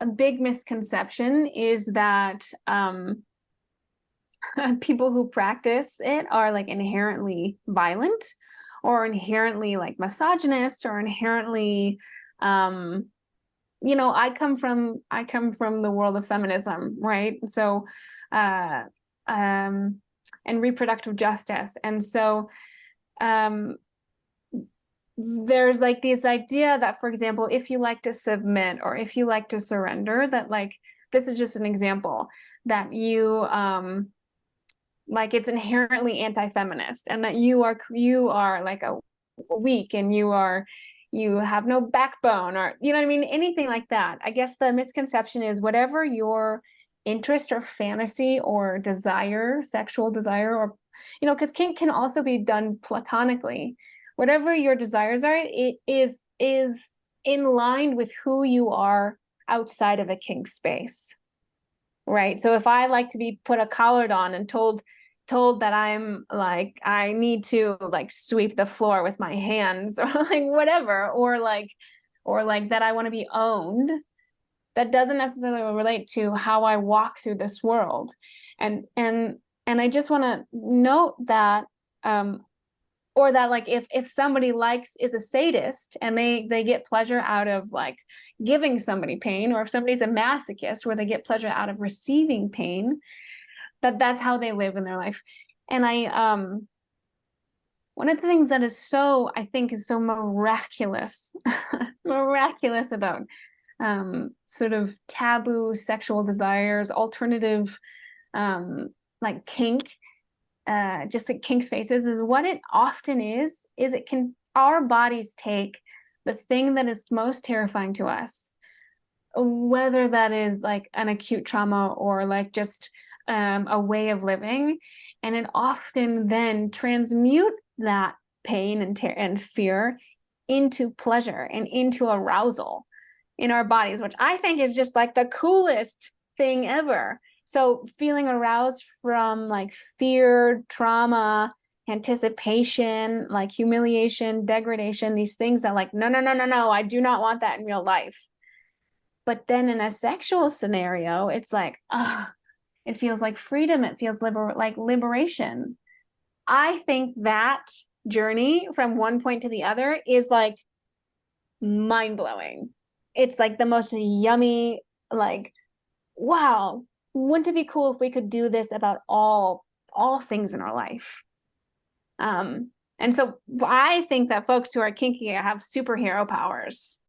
a big misconception is that people who practice it are like inherently violent or inherently like misogynist or inherently I come from the world of feminism, right? So uh and reproductive justice. And so um there's like this idea that, for example, if you like to submit or if you like to surrender, that like this is just an example that you like it's inherently anti-feminist and that you are like a weak and you have no backbone, or you know what I mean, anything like that. I guess the misconception is whatever your interest or fantasy or desire, sexual desire, or because kink can also be done platonically. Whatever your desires are, it is in line with who you are outside of a kink space. Right. So if I like to be put a collared on and told that I'm like I need to like sweep the floor with my hands or like whatever, or like that I want to be owned, that doesn't necessarily relate to how I walk through this world. And I just want to note that or that like if somebody likes is a sadist and they get pleasure out of like giving somebody pain, or if somebody's a masochist where they get pleasure out of receiving pain, that's how they live in their life. And I one of the things that is so, I think, is so miraculous miraculous about sort of taboo sexual desires, alternative like kink, just like kink spaces, is what it often is it can, our bodies take the thing that is most terrifying to us, whether that is like an acute trauma or like just a way of living, and it often then transmute that pain and fear into pleasure and into arousal in our bodies, which I think is just like the coolest thing ever. So feeling aroused from like fear, trauma, anticipation, like humiliation, degradation, these things that like, no, no, no, no, no, I do not want that in real life. But then in a sexual scenario, it's like, ah, it feels like freedom. It feels like liberation. I think that journey from one point to the other is like mind blowing. It's like the most yummy, like, wow, wouldn't it be cool if we could do this about all things in our life? And so I think that folks who are kinky have superhero powers.